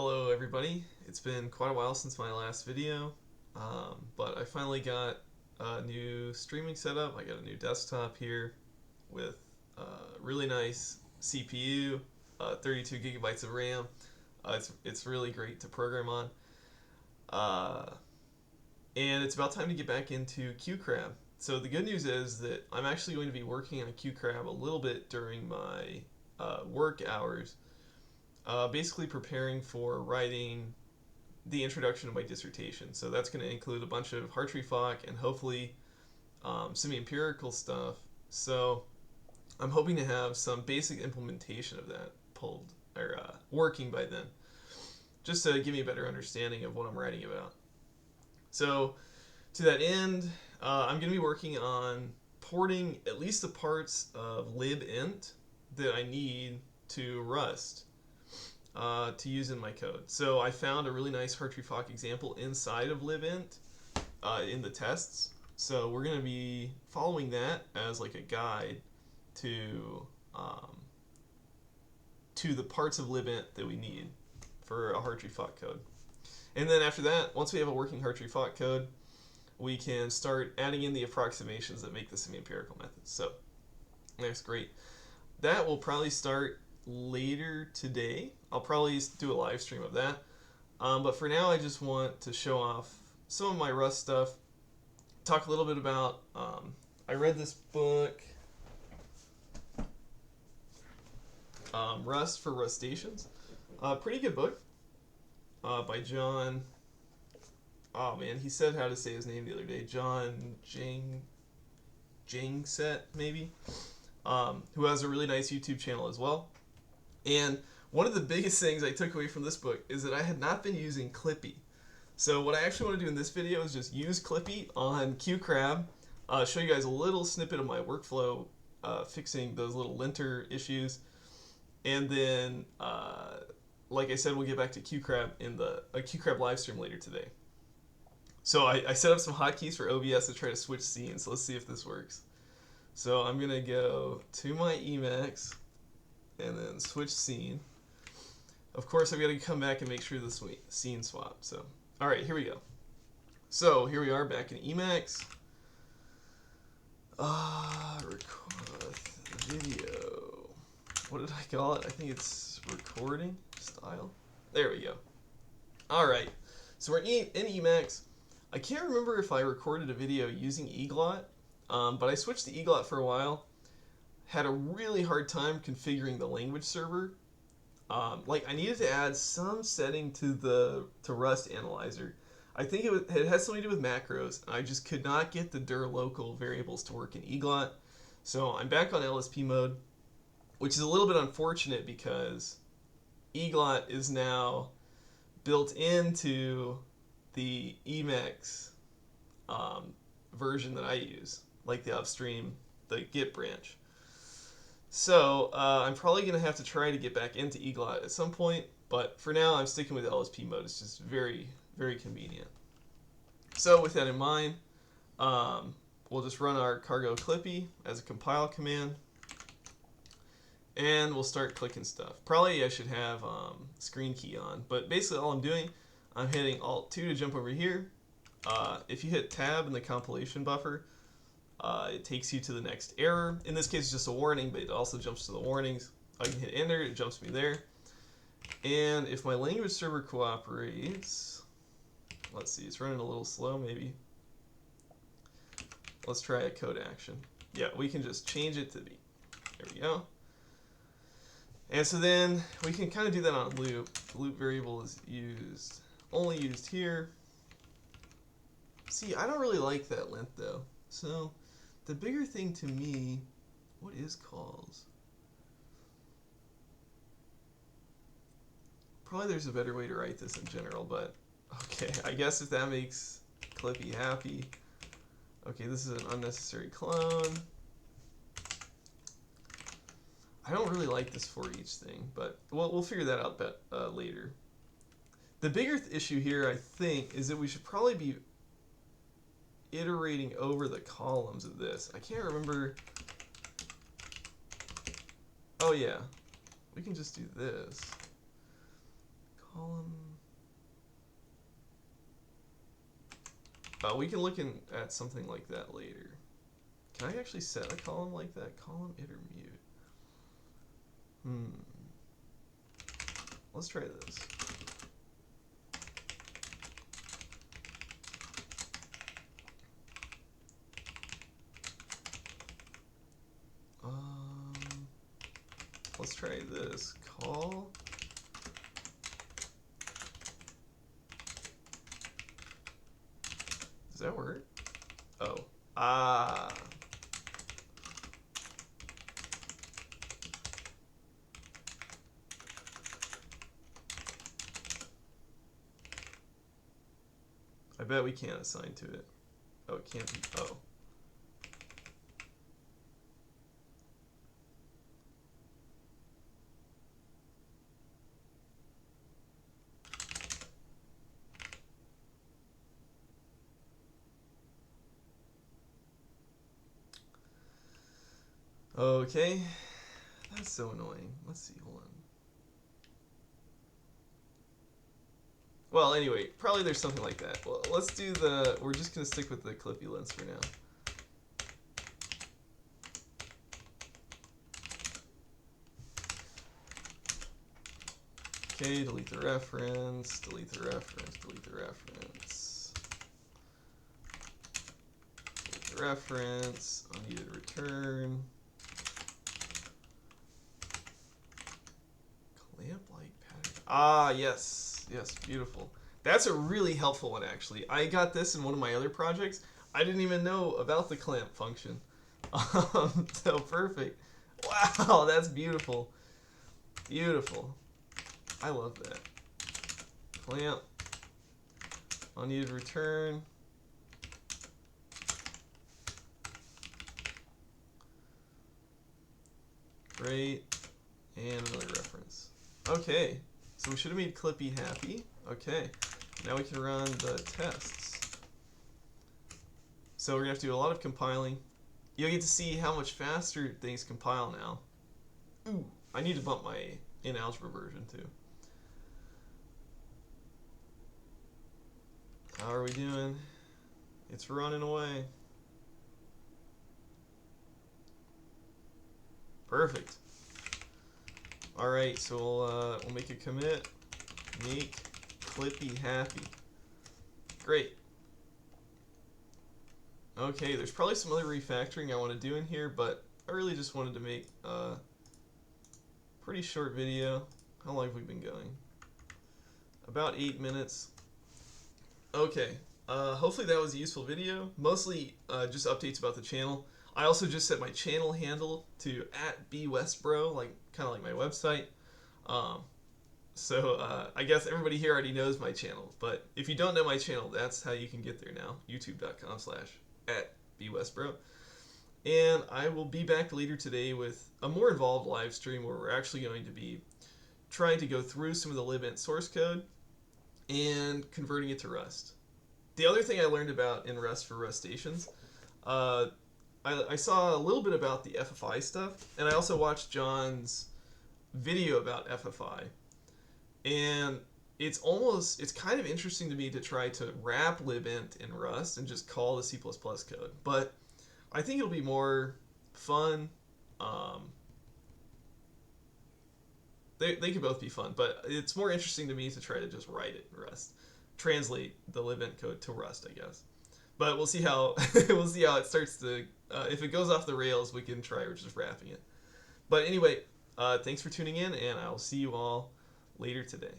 Hello everybody. It's been quite a while since my last video, but I finally got a new streaming setup. I got a new desktop here with a really nice CPU, 32 gigabytes of RAM. It's really great to program on, uh, and it's about time to get back into qcrab. So the good news is that I'm actually going to be working on qcrab a little bit during my work hours, basically preparing for writing the introduction of my dissertation. So that's going to include a bunch of Hartree-Fock and hopefully some empirical stuff. So I'm hoping to have some basic implementation of that pulled or working by then, just to give me a better understanding of what I'm writing about. So to that end, I'm going to be working on porting at least the parts of libint that I need to Rust to use in my code. So I found a really nice Hartree-Fock example inside of libint in the tests. So we're going to be following that as like a guide to the parts of libint that we need for a Hartree-Fock code. And then after that, once we have a working Hartree-Fock code, we can start adding in the approximations that make the semi-empirical methods. So that's great. That will probably start later today. I'll probably do a live stream of that. But for now, I just want to show off some of my Rust stuff. Talk a little bit about, I read this book, Rust for Rustaceans. Pretty good book by John. Oh man, he said how to say his name the other day. John Jangset, maybe, who has a really nice YouTube channel as well. And one of the biggest things I took away from this book is that I had not been using Clippy. So what I actually want to do in this video is just use Clippy on qcrab, show you guys a little snippet of my workflow fixing those little linter issues, and then, like I said, we'll get back to qcrab in a qcrab live stream later today. So I set up some hotkeys for OBS to try to switch scenes, so let's see if this works. So I'm going to go to my Emacs and then switch scene. Of course, I've got to come back and make sure the scene swap. So, all right, here we go. So here we are back in Emacs. Record video. What did I call it? I think it's recording style. There we go. All right. So we're in Emacs. I can't remember if I recorded a video using eglot, but I switched to eglot for a while. Had a really hard time configuring the language server. Like I needed to add some setting to Rust analyzer. I think it has something to do with macros, and I just could not get the dir local variables to work in eglot. So I'm back on LSP mode, which is a little bit unfortunate because eglot is now built into the Emacs version that I use, like the upstream, the Git branch. So I'm probably going to have to try to get back into eglot at some point, but for now I'm sticking with LSP mode. It's just very, very convenient. So with that in mind, we'll just run our cargo clippy as a compile command, and we'll start clicking stuff. Probably I should have screen key on, but basically all I'm doing, I'm hitting Alt-2 to jump over here. If you hit Tab in the compilation buffer, it takes you to the next error. In this case, it's just a warning, but it also jumps to the warnings. I can hit Enter, it jumps me there. And if my language server cooperates, let's see, it's running a little slow maybe. Let's try a code action. Yeah, we can just change it to be. There we go. And so then we can kind of do that on a loop. The loop variable is only used here. See, I don't really like that length though. So the bigger thing to me, what is calls? Probably there's a better way to write this in general, but okay, I guess if that makes Clippy happy. Okay, this is an unnecessary clone. I don't really like this for each thing, but we'll figure that out later. The bigger issue here, I think, is that we should probably be iterating over the columns of this. I can't remember. Oh yeah, we can just do this. Column. We can look at something like that later. Can I actually set a column like that? Column iter mute. Let's try this. Let's try this. Call. Does that work? Oh. Ah. I bet we can't assign to it. Oh, it can't be. Oh. Okay. That's so annoying. Let's see. Hold on. Well, anyway, probably there's something like that. Well, let's do the... We're just going to stick with the clippy lens for now. Okay, delete the reference, delete the reference, delete the reference. Delete the reference, unneeded return. Clamp-like pattern. Ah, yes. Yes, beautiful. That's a really helpful one, actually. I got this in one of my other projects. I didn't even know about the clamp function. So perfect. Wow, that's beautiful. Beautiful. I love that. Clamp. Unneeded return. Great. And another reference. Okay. So we should have made Clippy happy. Okay. Now we can run the tests. So we're going to have to do a lot of compiling. You'll get to see how much faster things compile now. Ooh, I need to bump my in-algebra version too. How are we doing? It's running away. Perfect. All right, so we'll make a commit. Make Clippy happy. Great. Okay, there's probably some other refactoring I want to do in here, but I really just wanted to make a pretty short video. How long have we been going? About 8 minutes. Okay, hopefully that was a useful video. Mostly just updates about the channel. I also just set my channel handle to @bwestbro, kind of like my website. So I guess everybody here already knows my channel, but if you don't know my channel, that's how you can get there now. youtube.com/@bwestbro. And I will be back later today with a more involved live stream where we're actually going to be trying to go through some of the libint source code and converting it to Rust. The other thing I learned about in Rust for Rustations, I saw a little bit about the FFI stuff, and I also watched John's video about FFI. And it's kind of interesting to me to try to wrap libint in Rust and just call the C++ code. But I think it'll be more fun. They could both be fun, but it's more interesting to me to try to just write it in Rust, translate the libint code to Rust, I guess. But we'll see how we'll see how it starts to. If it goes off the rails, we can try just wrapping it. But anyway, thanks for tuning in, and I'll see you all later today.